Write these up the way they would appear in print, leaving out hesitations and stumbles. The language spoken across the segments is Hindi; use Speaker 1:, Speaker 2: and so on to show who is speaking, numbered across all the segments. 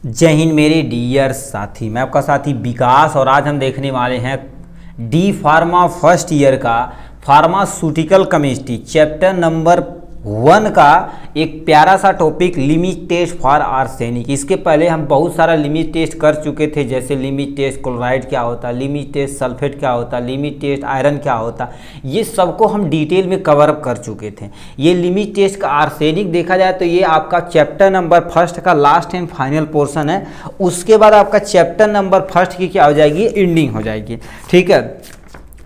Speaker 1: जय हिंद मेरे डियर साथी, मैं आपका साथी विकास और आज हम देखने वाले हैं डी फार्मा फर्स्ट ईयर का फार्मास्यूटिकल केमिस्ट्री चैप्टर नंबर 1 का एक प्यारा सा topic limit test for arsenic. इसके पहले हम बहुत सारा लिमिट टेस्ट कर चुके थे, जैसे लिमिट टेस्ट क्लोराइड क्या होता, लिमिट टेस्ट सल्फेट क्या होता, लिमिट टेस्ट आयरन क्या होता, ये सबको हम डिटेल में कवर अप कर चुके थे। ये लिमिट टेस्ट का आर्सेनिक देखा जाए तो ये आपका चैप्टर नंबर फर्स्ट का लास्ट एंड फाइनल पोर्शन है। उसके बाद आपका चैप्टर नंबर फर्स्ट की क्या हो जाएगी, एंडिंग हो जाएगी। ठीक है,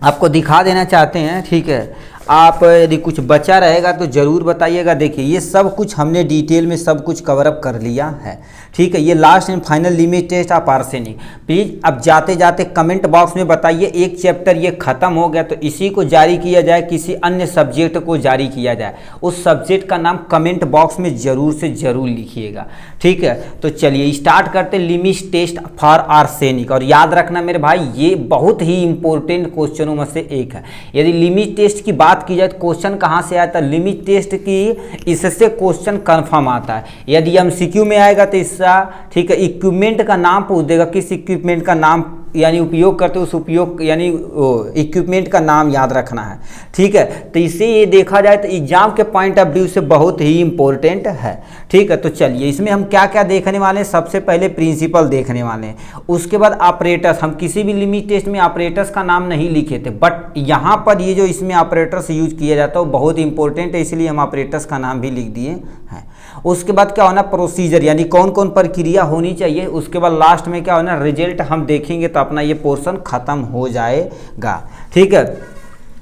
Speaker 1: आपको दिखा देना चाहते हैं। ठीक है, आप यदि कुछ बचा रहेगा तो ज़रूर बताइएगा। देखिए ये सब कुछ हमने डिटेल में सब कुछ कवर अप कर लिया है। ठीक है, ये last and final limit test of arsenic. Please अब जाते जाते कमेंट बॉक्स में बताइए एक चैप्टर ये ख़त्म हो गया तो इसी को जारी किया जाए, किसी अन्य सब्जेक्ट को जारी किया जाए, उस सब्जेक्ट का नाम कमेंट बॉक्स में ज़रूर से ज़रूर लिखिएगा। ठीक है, तो चलिए स्टार्ट करते लिमिट टेस्ट फॉर आर्सेनिक। और याद रखना मेरे भाई, ये बहुत ही इंपॉर्टेंट क्वेश्चनों में से एक है। यदि लिमिट टेस्ट की बात की जाए तो क्वेश्चन कहाँ से आता है, लिमिट टेस्ट की इससे क्वेश्चन कंफर्म आता है। यदि एमसीक्यू में आएगा तो इसका ठीक है इक्विपमेंट का नाम पूछ देगा, किस इक्विपमेंट का नाम यानी उपयोग करते उस उपयोग यानी इक्विपमेंट का नाम याद रखना है। ठीक है, तो इसे ये देखा जाए तो एग्जाम के पॉइंट ऑफ व्यू से बहुत ही इंपॉर्टेंट है। ठीक है, तो चलिए इसमें हम क्या क्या देखने वाले हैं। सबसे पहले प्रिंसिपल देखने वाले हैं, उसके बाद ऑपरेटर्स। हम किसी भी लिमिट टेस्ट में ऑपरेटर्स का नाम नहीं लिखे थे, बट यहाँ पर ये जो इसमें ऑपरेटर्स यूज किया जाता है वो बहुत इंपॉर्टेंट है, इसलिए हम ऑपरेटर्स का नाम भी लिख दिए हैं। उसके बाद क्या होना, प्रोसीजर यानी कौन कौन प्रक्रिया होनी चाहिए। उसके बाद लास्ट में क्या होना, रिजल्ट हम देखेंगे तो अपना ये पोर्शन खत्म हो जाएगा। ठीक है,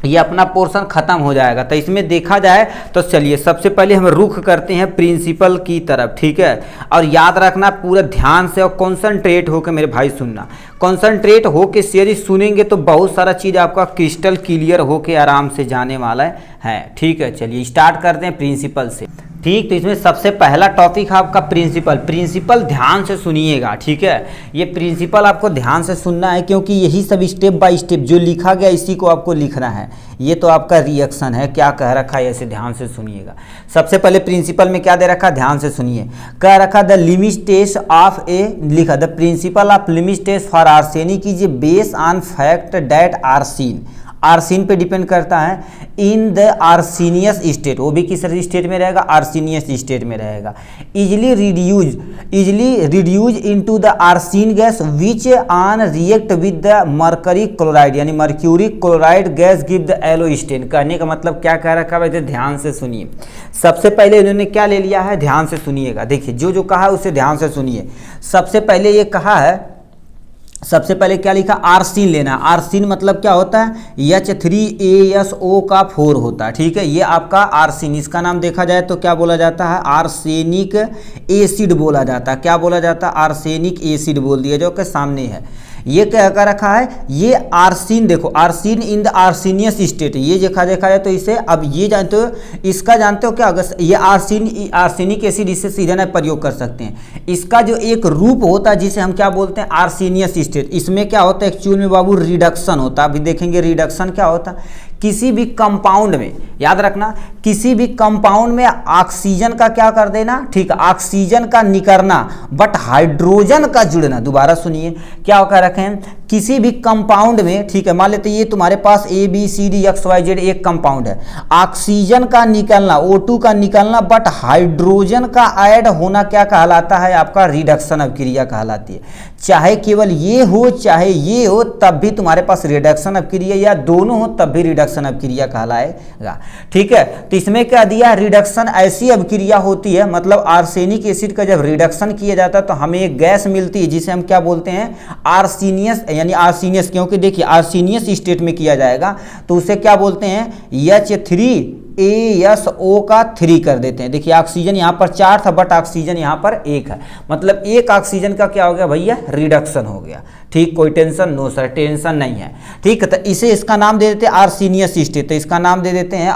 Speaker 1: ये अपना पोर्शन खत्म हो जाएगा। तो इसमें देखा जाए तो चलिए सबसे पहले हम रुख करते हैं प्रिंसिपल की तरफ। ठीक है, और याद रखना पूरा ध्यान से और कॉन्सेंट्रेट होकर मेरे भाई सुनना। कॉन्सेंट्रेट होकर सीरियस सुनेंगे तो बहुत सारा चीज़ आपका क्रिस्टल क्लियर होकर आराम से जाने वाला है। ठीक है, चलिए स्टार्ट करते हैं प्रिंसिपल से। ठीक, तो इसमें सबसे पहला टॉपिक है आपका प्रिंसिपल। प्रिंसिपल ध्यान से सुनिएगा। ठीक है, ये प्रिंसिपल आपको ध्यान से सुनना है क्योंकि यही सब स्टेप बाय स्टेप जो लिखा गया इसी को आपको लिखना है। ये तो आपका रिएक्शन है, क्या कह रखा है ऐसे ध्यान से सुनिएगा। सबसे पहले प्रिंसिपल में क्या दे रखा है, ध्यान से सुनिए। कह रखा the limit test of A, लिखा the principle of limit test for arsenic is based on fact that arsine, arsine पे डिपेंड करता है, इन द आर्सिनियस स्टेट, वो भी किस स्टेट में रहेगा, आर्सिनियस स्टेट में रहेगा। Easily reduce into the arsine gas which on react with the mercury chloride यानी mercury chloride gas give the yellow stain. कहने का मतलब क्या कह रखा है, ध्यान से सुनिए। सबसे पहले इन्होंने क्या ले लिया है, ध्यान से सुनिएगा। देखिए जो जो कहा है उसे ध्यान से सुनिए। सबसे पहले ये कहा है, सबसे पहले क्या लिखा, आर्सिन लेना। आर्सिन मतलब क्या होता है, H3ASO का 4 होता है। ठीक है, ये आपका आर्सिन, इसका नाम देखा जाए तो क्या बोला जाता है, आर्सेनिक एसिड बोला जाता है। क्या बोला जाता है, आर्सेनिक एसिड बोल दिया जो कि सामने है। ये क्या कर रखा है, ये आर्सिन, देखो आर्सिन इन द आर्सिनियस स्टेट, ये देखा जाए तो इसे अब ये जानते हो, इसका जानते हो क्या, अगर ये आर्सेनिक एसिड इससे सीधा ना प्रयोग कर सकते हैं। इसका जो एक रूप होता है जिसे हम क्या बोलते हैं, आर्सिनियस स्टेट, इसमें क्या होता है एक्चुअल में बाबू, रिडक्शन होता है। अभी देखेंगे रिडक्शन क्या होता है। किसी भी कंपाउंड में, याद रखना, किसी भी कंपाउंड में ऑक्सीजन का क्या कर देना, ठीक है, ऑक्सीजन का निकलना बट हाइड्रोजन का जुड़ना। दोबारा सुनिए, क्या कर रखे हैं, किसी भी कंपाउंड में, ठीक है, मान लेते ये तुम्हारे पास ABCDXYZ एक कंपाउंड है, ऑक्सीजन का निकलना, O2 का निकलना बट हाइड्रोजन का ऐड होना क्या कहलाता है, आपका रिडक्शन अभिक्रिया कहलाती है। चाहे केवल ये हो चाहे ये हो तब भी तुम्हारे पास रिडक्शन अभिक्रिया, या दोनों हो तब भी रिडक्शन अभिक्रिया कहलाएगा। ठीक है, तो इसमें क्या दिया, रिडक्शन ऐसी अभिक्रिया होती है, मतलब आर्सेनिक एसिड का जब रिडक्शन किया जाता है तो हमें एक गैस मिलती है जिसे हम क्या बोलते हैं, आर्सिनियस यानी आर्सिनियस, क्योंकि देखिए आर्सिनियस स्टेट में किया जाएगा तो उसे क्या बोलते हैं, H3ASO का 3 कर देते हैं। देखिए ऑक्सीजन यहाँ पर 4 था बट ऑक्सीजन यहाँ पर 1 है, मतलब एक ऑक्सीजन का क्या हो गया भैया, रिडक्शन हो गया। ठीक, कोई टेंशन, नो सर टेंशन नहीं है। ठीक है, तो इसे इसका नाम दे देते हैं आर्सिनियस स्टेट, तो इसका नाम दे देते हैं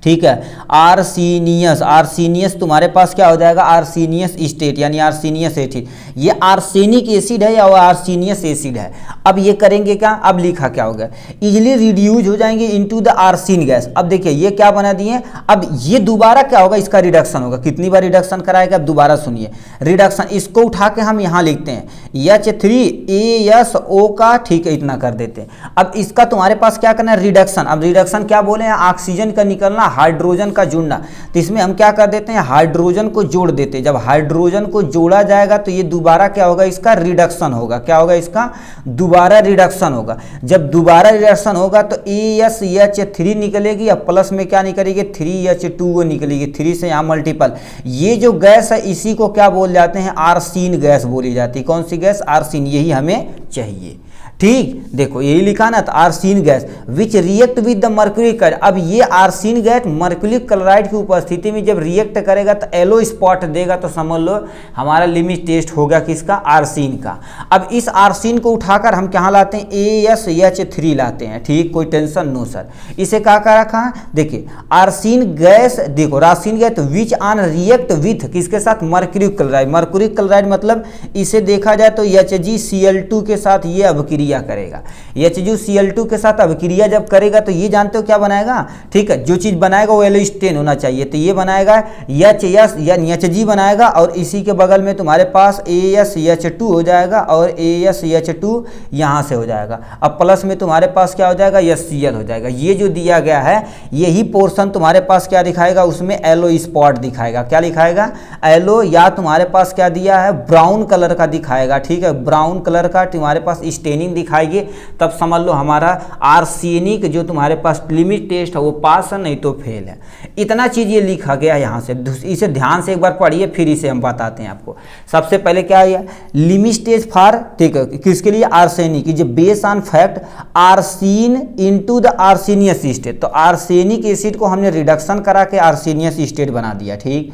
Speaker 1: ठीक है। आर्सेनियस, आर्सेनियस तुम्हारे पास क्या हो जाएगा, आर्सेनियस स्टेट यानी आर्सेनियस एसिड। ये आर्सेनिक एसिड है या आर्सेनियस एसिड है। अब ये करेंगे क्या, अब लिखा क्या होगा, इजिली रिड्यूज हो जाएंगे इनटू द आर्सिन गैस। अब देखिए ये क्या बना दिए, अब ये दोबारा क्या होगा, इसका रिडक्शन होगा। कितनी बार रिडक्शन कराएगा, अब दोबारा सुनिए रिडक्शन। इसको उठा के हम यहाँ लिखते हैं H3ASO का, ठीक है, इतना कर देते हैं। अब इसका तुम्हारे पास क्या करना है, रिडक्शन। अब रिडक्शन क्या बोले हैं, ऑक्सीजन का निकलना, हाइड्रोजन का जुड़ना। तो इसमें हम क्या कर देते हैं, हाइड्रोजन को जोड़ देते हैं। जब हाइड्रोजन को जोड़ा जाएगा तो ये दोबारा क्या होगा, इसका रिडक्शन होगा। क्या होगा, इसका दोबारा रिडक्शन होगा। जब दोबारा रिडक्शन होगा तो ASH3 निकलेगी, अब प्लस में क्या निकलेगी, 3H2O निकलेगी, 3 से यहाँ मल्टीपल। ये जो गैस है इसी को क्या बोल जाते हैं, आर्सिन गैस बोली जाती है। कौन सी गैस, आर्सिन, यही हमें चाहिए। ठीक, देखो यही लिखा ना, तो arsine gas which react with the mercury chloride. अब ये आर्सिन गैस मर्क्यूरी क्लोराइड की उपस्थिति में जब रिएक्ट करेगा तो येलो स्पॉट देगा, तो समझ लो हमारा लिमिट टेस्ट होगा किसका, आर्सिन का। अब इस आर्सिन को उठाकर हम कहाँ लाते हैं, ASH3 लाते हैं। ठीक, कोई टेंशन नो सर। इसे क्या कर रखा है, देखिए आर्सिन गैस, देखो arsine gas which on react with किसके साथ, मर्क्यूरी क्लोराइड। मर्क्यूरी क्लोराइड मतलब इसे देखा जाए तो HgCl2 के साथ ये अभिक्रिया करेगा। HgCl2 के साथ अभिक्रिया जब करेगा तो ये जानते हो क्या बनाएगा, ठीक है, जो चीज बनाएगा वो एलोस्टेन होना चाहिए। तो ये बनाएगा HS यानी Hg बनाएगा, और इसी के बगल में तुम्हारे पास ASH2 हो जाएगा, और ASH2 यहाँ से हो जाएगा। अब प्लस में तुम्हारे पास क्या हो जाएगा, HCl हो जाएगा। ये जो दिया गया है यही पोर्शन तुम्हारे पास क्या दिखाएगा, उसमें येलो स्पॉट दिखाएगा। क्या दिखाएगा, येलो, या तुम्हारे पास क्या दिया है, ब्राउन कलर का दिखाएगा। ठीक है, ब्राउन कलर का तुम्हारे पास स्टेनिंग दिखाएगी, तब समझ लो हमारा आर्सेनिक जो तुम्हारे पास लिमिट टेस्ट है वो पास है, नहीं तो फेल है। इतना चीज ये लिखा गया यहाँ से, इसे ध्यान से एक बार पढ़िए, फिर इसे हम बताते हैं आपको। सबसे पहले क्या है, लिमिट टेस्ट फॉर, ठीक है, किसके लिए, आर्सेनिक, जो base on fact arsine into the arsenious state. तो आर्सेनिक एसिड को हमने रिडक्शन करा के आर्सेनियस स्टेट बना दिया। ठीक,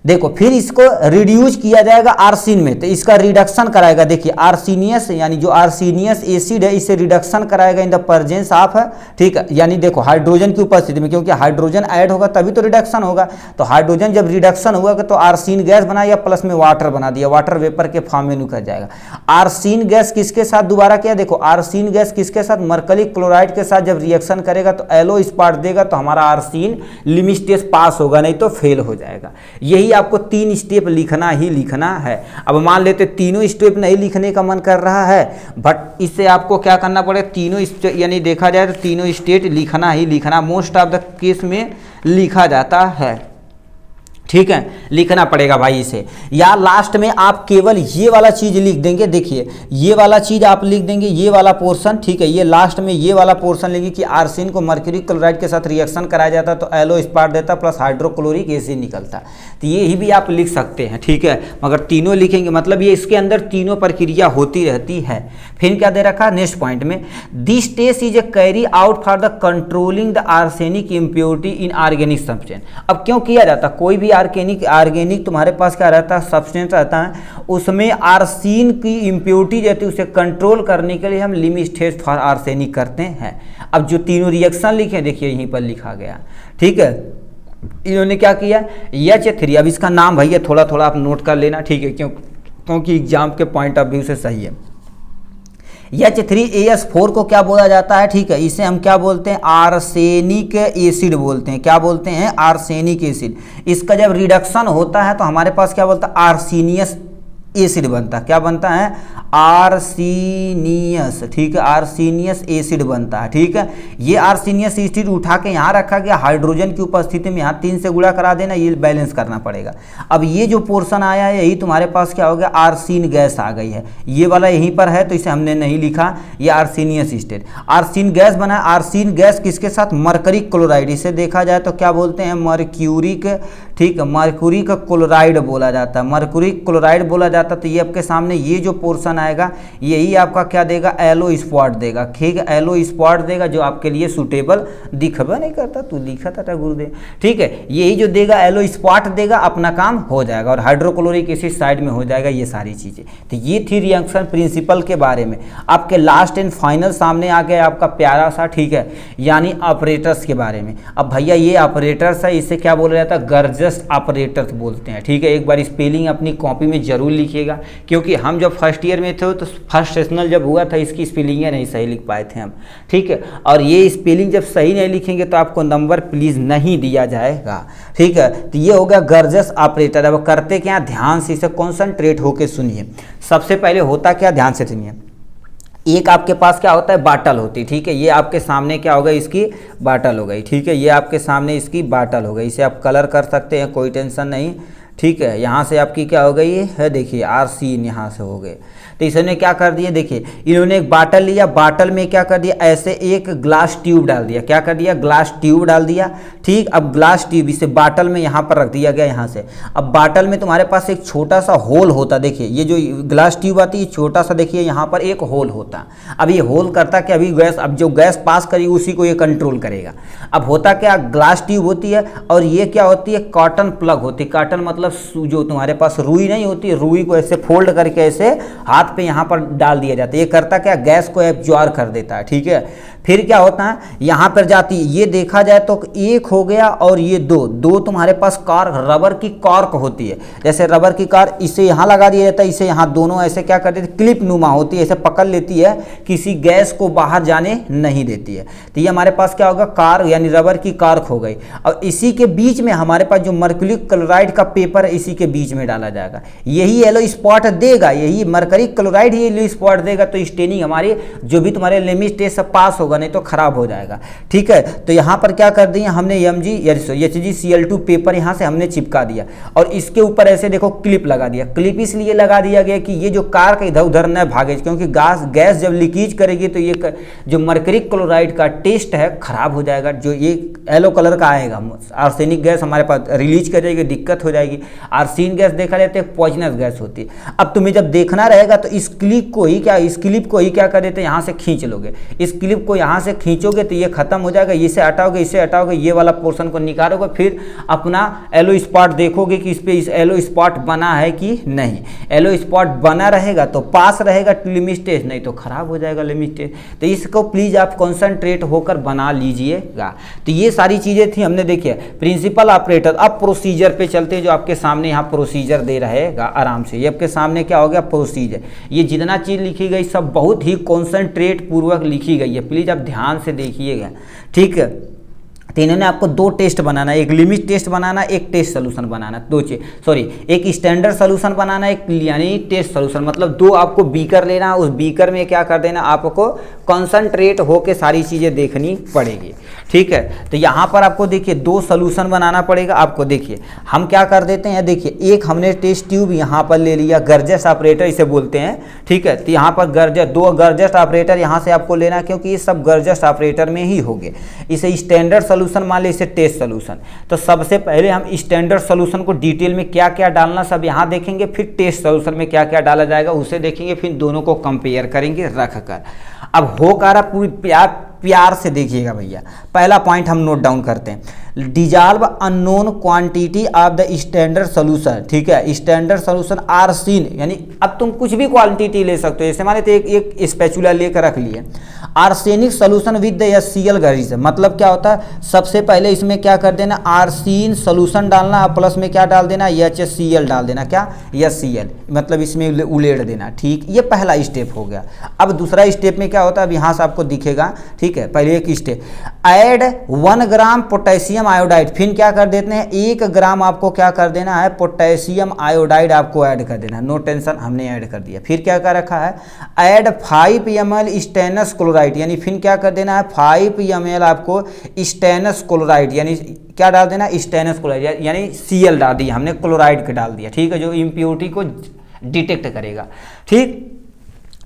Speaker 1: देखो फिर इसको रिड्यूस किया जाएगा आर्सिन में, तो इसका रिडक्शन कराएगा। देखिए आर्सिनियस यानी जो आर्सिनियस एसिड है इसे रिडक्शन कराएगा इन द प्रेजेंस ऑफ, ठीक है, यानी देखो हाइड्रोजन की उपस्थिति में, क्योंकि हाइड्रोजन ऐड होगा तभी तो रिडक्शन होगा। तो हाइड्रोजन जब रिडक्शन होगा तो आर्सिन गैस बना, या प्लस में वाटर बना दिया, वाटर वेपर के फॉर्म में निकल जाएगा। आर्सिन गैस किसके साथ दोबारा किया, देखो आर्सिन गैस किसके साथ, मर्करी क्लोराइड के साथ जब रिएक्शन करेगा तो येलो स्पॉट देगा, तो हमारा आर्सिन लिमिट टेस्ट पास होगा, नहीं तो फेल हो जाएगा। यही आपको 3 स्टेप लिखना ही लिखना है। अब मान लेते तीनों स्टेप नहीं लिखने का मन कर रहा है, बट इससे आपको क्या करना पड़ेगा, तीनों यानी देखा जाए तो तीनों स्टेट लिखना ही लिखना, मोस्ट ऑफ द केस में लिखा जाता है। ठीक है, लिखना पड़ेगा भाई इसे। या लास्ट में आप केवल ये वाला चीज लिख देंगे, देखिए ये वाला चीज आप लिख देंगे, ये वाला पोर्शन, ठीक है, ये लास्ट में ये वाला पोर्शन लेंगे कि आर्सिन को मर्क्यूरी क्लोराइड के साथ रिएक्शन कराया जाता तो येलो स्पॉट देता प्लस हाइड्रोक्लोरिक एसिड निकलता। तो ये भी आप लिख सकते हैं। ठीक है, मगर तीनों लिखेंगे मतलब ये इसके अंदर तीनों प्रक्रिया होती रहती है। फिर क्या दे रखा नेक्स्ट पॉइंट में, this test is a carry out for the controlling the arsenic impurity in organic substance. अब क्यों किया जाता, कोई भी ऑर्गेनिक तुम्हारे पास क्या रहता है, सब्सटेंस रहता है, उसमें आर्सिन की इम्प्योरिटी रहती है, उसे कंट्रोल करने के लिए हम लिमिट टेस्ट फॉर आर्सेनिक करते हैं। अब जो तीनों रिएक्शन लिखे देखिए यहीं पर लिखा गया। ठीक है, इन्होंने क्या किया, H3, अब इसका नाम भैया थोड़ा थोड़ा आप नोट कर लेना, ठीक है, क्योंकि एग्जाम के पॉइंट ऑफ व्यू से सही है। H3AS4 को क्या बोला जाता है, ठीक है, इसे हम क्या बोलते हैं, आर्सेनिक एसिड बोलते हैं। क्या बोलते हैं, आर्सेनिक एसिड। इसका जब रिडक्शन होता है तो हमारे पास क्या बोलता है, आर्सेनियस एसिड बनता है। क्या बनता है, आर्सेनियस। ठीक है, आर्सेनियस एसिड बनता है। ठीक है, ये आर्सेनियस एसिड उठा के यहाँ रखा गया, हाइड्रोजन की उपस्थिति में यहाँ 3 से गुणा करा देना, ये बैलेंस करना पड़ेगा। अब ये जो पोर्शन आया है यही तुम्हारे पास क्या हो गया, आर्सिन गैस आ गई है। ये वाला यहीं पर है तो इसे हमने नहीं लिखा, ये आर्सेनियस एसिड, आर्सिन गैस बना। आर्सिन गैस किसके साथ, मर्करी क्लोराइड। इसे देखा जाए तो क्या बोलते हैं, मर्क्यूरिक, ठीक है, मर्क्यूरिक क्लोराइड बोला जाता है, मर्क्यूरिक क्लोराइड बोला जाता है। जाता तो ये आपके सामने ये जो पोर्शन आएगा यही आपका क्या देगा, येलो स्पॉट देगा। ठीक है, येलो स्पॉट देगा जो आपके लिए सूटेबल दिखबा नहीं करता, तू लिखा था गुरुदेव। ठीक है, यही जो देगा येलो स्पॉट देगा, अपना काम हो जाएगा और हाइड्रोक्लोरिक एसिड साइड में हो जाएगा, ये सारी चीज़ें। तो ये थी रिएक्शन प्रिंसिपल के बारे में। आपके लास्ट एंड फाइनल सामने आ गया आपका प्यारा सा, ठीक है, यानी ऑपरेटर्स के बारे में। अब भैया ये ऑपरेटर्स है, इसे क्या बोला जाता है, गर्जस ऑपरेटर्स बोलते हैं। ठीक है, एक बार स्पेलिंग अपनी कॉपी में जरूर लिखिएगा, क्योंकि हम जब फर्स्ट ईयर में थे तो फर्स्ट सेशनल जब हुआ था इसकी स्पेलिंग नहीं सही लिख पाए थे हम। ठीक है, और ये स्पेलिंग जब सही नहीं लिखेंगे तो आपको नंबर प्लीज़ नहीं दिया जाएगा। ठीक है, तो ये हो गया गर्जस ऑपरेटर। अब करते क्या, ध्यान से इसे कॉन्सेंट्रेट होकर सुनिए। सबसे पहले होता क्या, ध्यान से सुनिए। एक आपके पास क्या होता है, बाटल होती है। ठीक है, ये आपके सामने क्या होगा, इसकी बाटल हो गई। ठीक है, ये आपके सामने इसकी बाटल हो गई, इसे आप कलर कर सकते हैं, कोई टेंशन नहीं। ठीक है, यहाँ से आपकी क्या हो गई है, देखिए RC यहाँ से हो गए। तो इसने क्या कर दिया, देखिए इन्होंने एक बाटल लिया, बाटल में क्या कर दिया, ऐसे एक ग्लास ट्यूब डाल दिया। क्या कर दिया, ग्लास ट्यूब डाल दिया। ठीक, अब ग्लास ट्यूब इसे बाटल में यहाँ पर रख दिया गया यहाँ से। अब बाटल में तुम्हारे पास एक छोटा सा होल होता, देखिए ये जो ग्लास ट्यूब आती है छोटा सा, देखिए यहाँ पर एक होल होता। अब ये होल करता क्या, अभी गैस, अब जो गैस पास करेगी उसी को ये कंट्रोल करेगा। अब होता क्या, ग्लास ट्यूब होती है और ये क्या होती है, कॉटन प्लग होती है। कॉटन मतलब जो तुम्हारे पास रुई नहीं होती है, रुई को ऐसे फोल्ड करके ऐसे हाथ पे यहाँ पर डाल दिया जाता है। ये करता क्या, गैस को एब्जॉर्ब कर देता है। ठीक है, फिर क्या होता है, यहाँ पर जाती है, ये देखा जाए तो एक हो गया और ये दो तुम्हारे पास कॉर्क, रबर की कॉर्क होती है। जैसे रबर की कॉर्क, इसे यहाँ लगा दिया जाता है, इसे यहाँ दोनों ऐसे क्या कर देते, क्लिप नुमा होती है, ऐसे पकड़ लेती है, किसी गैस को बाहर जाने नहीं देती है। तो ये हमारे पास क्या होगा, कॉर्क यानी रबर की कॉर्क हो गई। और इसी के बीच में हमारे पास जो मर्क्यूरी क्लोराइड का पेपर है, इसी के बीच में डाला जाएगा, यही येलो स्पॉट देगा, यही मर्करी क्लोराइड ही येलो स्पॉट देगा। तो स्टेनिंग हमारी जो भी तुम्हारे लिमिट टेस्ट से पास होगा, नहीं तो खराब हो जाएगा। ठीक है, तो यहाँ पर क्या कर दिया हमने, HgCl2 पेपर यहाँ से हमने चिपका दिया और इसके ऊपर ऐसे देखो क्लिप लगा दिया। क्लिप इसलिए लगा दिया गया कि ये जो कार इधर उधर न भागे, क्योंकि गैस जब लीकेज करेगी तो ये जो मर्करी क्लोराइड का टेस्ट है खराब हो जाएगा, जो ये येलो कलर का आएगा। आर्सेनिक गैस हमारे पास रिलीज करेगी, दिक्कत हो जाएगी। आर्सेनिक गैस देखा जाता है पॉइजनस गैस होती है। अब तुम्हें जब देखना रहेगा तो इस क्लिप को ही क्या कर देते हैं, यहाँ से खींच लोगे। इस क्लिप को यहाँ से खींचोगे तो ये खत्म हो जाएगा, इसे हटाओगे, ये वाला पोर्शन को निकालोगे, फिर अपना येलो स्पॉट देखोगे कि इस पे इस येलो स्पॉट बना है कि नहीं। येलो स्पॉट बना रहेगा तो पास रहेगा लिमिट टेस्ट, नहीं तो खराब हो जाएगा लिमिट टेस्ट। तो इसको प्लीज आप कॉन्सेंट्रेट होकर बना लीजिएगा। तो ये सारी चीजें थी, हमने देखी प्रिंसिपल ऑपरेटर। अब प्रोसीजर पे चलते हैं, जो आपके सामने यहाँ प्रोसीजर दे रहेगा आराम से। ये आपके सामने क्या हो गया, प्रोसीजर। ये जितना चीज लिखी गई सब बहुत ही कॉन्सेंट्रेट पूर्वक लिखी गई है, प्लीज आप ध्यान से देखिएगा। ठीक है, तो इन्होंने आपको दो टेस्ट बनाना, एक लिमिट टेस्ट बनाना, एक टेस्ट सोल्यूशन बनाना, एक स्टैंडर्ड सोल्यूशन बनाना, एक यानी टेस्ट सोल्यूशन। मतलब दो आपको बीकर लेना, उस बीकर में क्या कर देना, आपको कंसंट्रेट होके सारी चीज़ें देखनी पड़ेगी। ठीक है, तो यहाँ पर आपको देखिए दो सोल्यूशन बनाना पड़ेगा आपको। देखिए हम क्या कर देते हैं, देखिए एक हमने टेस्ट ट्यूब यहाँ पर ले लिया, गर्जस ऑपरेटर इसे बोलते हैं। ठीक है, तो यहाँ पर दो गर्जस ऑपरेटर यहाँ से आपको लेना, क्योंकि ये सब गर्जस ऑपरेटर में ही होंगे। इसे स्टैंडर्ड सोल्यूशन मान लीजिए, इसे टेस्ट सोल्यूशन। तो सबसे पहले हम स्टैंडर्ड सोल्यूशन को डिटेल में क्या क्या डालना सब यहाँ देखेंगे, फिर टेस्ट सोल्यूशन में क्या क्या डाला जाएगा उसे देखेंगे, फिर दोनों को कंपेयर करेंगे रख कर। अब हो कर पूरी प्यार से देखिएगा भैया। पहला पॉइंट हम नोट डाउन करते हैं, dissolve unknown quantity of the standard solution. ठीक है, स्टैंडर्ड सोल्यूशन आर सीन, यानी अब तुम कुछ भी क्वांटिटी ले सकते हो। जैसे माने तो एक स्पैचुला लेकर रख लिए, arsenic solution with the HCl gas. मतलब क्या होता है, सबसे पहले इसमें क्या कर देना, आर्सेन सोल्यूशन डालना, प्लस में क्या डाल देना, HCl डाल देना। क्या, HCl मतलब इसमें उलेड़ देना। ठीक, ये पहला स्टेप हो गया। अब दूसरा स्टेप में क्या होता है, अब यहाँ से आपको दिखेगा। ठीक है, पहले एक step, add 1 gram potassium iodide. फिर क्या कर देते हैं, 1 ग्राम आपको क्या कर देना है, पोटेशियम आयोडाइड आपको ऐड कर देना। नो टेंशन, हमने ऐड कर दिया। फिर क्या कर रखा है, ऐड 5 ml स्टेनस क्लोराइड, यानी फिर क्या कर देना है, 5 ml आपको स्टेनस क्लोराइड, यानी क्या डाल देना, स्टेनस क्लोराइड, यानी Cl डाल दिया हमने, क्लोराइड के डाल दिया। ठीक है, जो इम्प्योरिटी को डिटेक्ट करेगा। ठीक,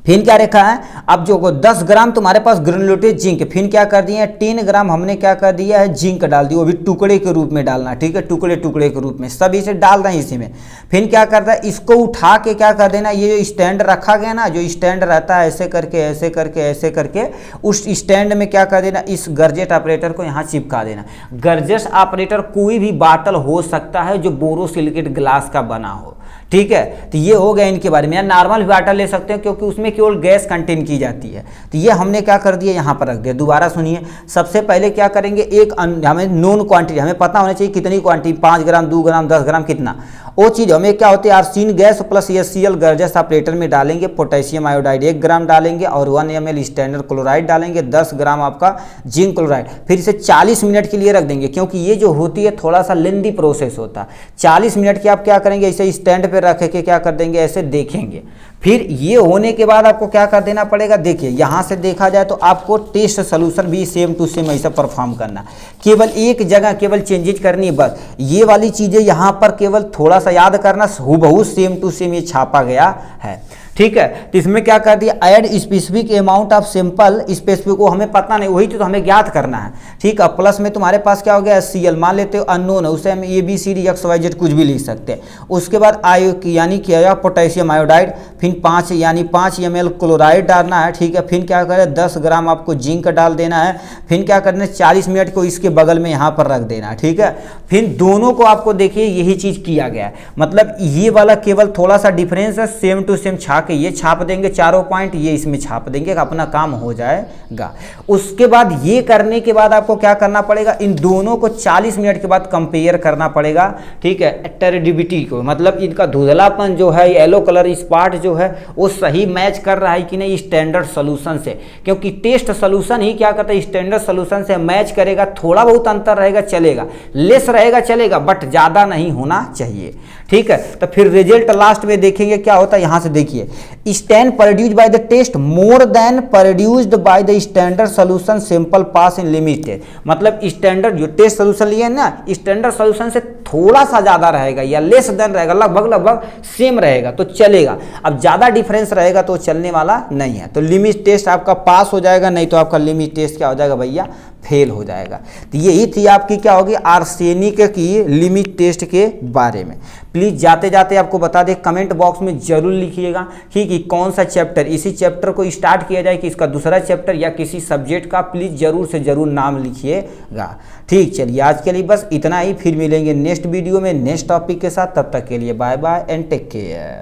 Speaker 1: फिर क्या रखा है, अब जो 10 ग्राम तुम्हारे पास ग्रेनुलेटेड जिंक, फिर क्या कर दिए 10 ग्राम हमने क्या कर दिया है जिंक डाल दिया, वो भी टुकड़े के रूप में डालना, ठीक है, टुकड़े टुकड़े के रूप में सब इसे डाल रहे हैं इसी में। फिर क्या करता है, इसको उठा के क्या कर देना, ये जो स्टैंड रखा गया ना, जो स्टैंड रहता है ऐसे करके ऐसे करके ऐसे करके, उस स्टैंड में क्या कर देना, इस गर्जेट ऑपरेटर को यहाँ चिपका देना। गर्जेट ऑपरेटर कोई भी बाटल हो सकता है जो बोरोसिलिकेट ग्लास का बना हो, ठीक है। तो ये हो गया इनके बारे में। नॉर्मल वाटर ले सकते हैं क्योंकि उसमें केवल गैस कंटेन की जाती है। तो ये हमने क्या कर दिया, यहाँ पर रख दिया। दोबारा सुनिए, सबसे पहले क्या करेंगे, एक हमें नोन क्वांटिटी हमें पता होना चाहिए कितनी क्वांटिटी, 5 ग्राम 2 ग्राम 10 ग्राम कितना, वो चीज़ हमें क्या होती है, आर्सेन गैस प्लस HCl गर्जेस ऑपरेटर में डालेंगे। पोटेशियम आयोडाइड 1 ग्राम डालेंगे और 1 ml स्टैंडर्ड क्लोराइड डालेंगे, 10 ग्राम आपका जिंक क्लोराइड। फिर इसे 40 मिनट के लिए रख देंगे क्योंकि ये जो होती है थोड़ा सा लेंदी प्रोसेस होता है। 40 मिनट की आप क्या करेंगे, इसे स्टैंड पे रख के क्या कर देंगे, ऐसे देखेंगे। फिर ये होने के बाद आपको क्या कर देना पड़ेगा, देखिए यहाँ से देखा जाए तो आपको टेस्ट सोल्यूशन भी सेम टू सेम ऐसा परफॉर्म करना, केवल एक जगह केवल चेंजेज करनी है बस। ये वाली चीज़ें यहाँ पर केवल थोड़ा सा याद करना, हूबहू सेम टू सेम ये छापा गया है, ठीक है। तो इसमें क्या कर दिया, add specific amount of simple, specific वो हमें पता नहीं, वही तो हमें ज्ञात करना है, ठीक है। प्लस में तुम्हारे पास क्या हो गया, HCl मान लेते हो अननोन है, उसे हम ABCD XYZ कुछ भी लिख सकते हैं। उसके बाद यानी क्या पोटेशियम आयोडाइड, फिर 5 यानी 5 ml क्लोराइड डालना है, ठीक है। फिर क्या करें, 10 ग्राम आपको जिंक डाल देना है। फिर क्या करना है, 40 मिनट को इसके बगल में यहाँ पर रख देना है, ठीक है। फिर दोनों को आपको देखिए यही चीज़ किया गया है, मतलब ये वाला केवल थोड़ा सा डिफरेंस है, सेम टू सेम के ये छाप देंगे चारों पॉइंट, ये इसमें छाप देंगे, अपना काम हो जाएगा। उसके बाद ये करने के बाद आपको क्या करना पड़ेगा, इन दोनों को 40 मिनट के बाद कंपेयर करना पड़ेगा, ठीक है, टर्बिडिटी को, मतलब इनका धुंधलापन जो है, येलो कलर स्पॉट जो है वो सही मैच कर रहा है कि नहीं स्टैंडर्ड सोल्यूशन से, क्योंकि टेस्ट सोल्यूशन ही क्या करता है, स्टैंडर्ड सोल्यूशन से मैच करेगा। थोड़ा बहुत अंतर रहेगा चलेगा, लेस रहेगा चलेगा, बट ज़्यादा नहीं होना चाहिए, ठीक है। तो फिर रिजल्ट लास्ट में देखेंगे क्या होता है, यहाँ से देखिए, stand produced by the test more than produced by the standard solution simple pass in limited, मतलब स्टैंडर्ड जो टेस्ट सोल्यूशन लिए ना, स्टैंडर्ड सोल्यूशन से थोड़ा सा ज़्यादा रहेगा या लेस देन रहेगा, लगभग सेम रहेगा तो चलेगा। अब ज़्यादा डिफरेंस रहेगा तो चलने वाला नहीं है। तो लिमिट टेस्ट आपका पास हो जाएगा, नहीं तो आपका लिमिट टेस्ट क्या हो जाएगा भैया, फेल हो जाएगा। तो यही थी आपकी क्या होगी, आर्सेनिक की लिमिट टेस्ट के बारे में। प्लीज़ जाते जाते आपको बता दें, कमेंट बॉक्स में जरूर लिखिएगा कि कौन सा चैप्टर, इसी चैप्टर को स्टार्ट किया जाए कि इसका दूसरा चैप्टर या किसी सब्जेक्ट का, प्लीज़ जरूर से जरूर नाम लिखिएगा। ठीक, चलिए आज के लिए बस इतना ही, फिर मिलेंगे नेक्स्ट वीडियो में नेक्स्ट टॉपिक के साथ। तब तक के लिए bye bye and take care.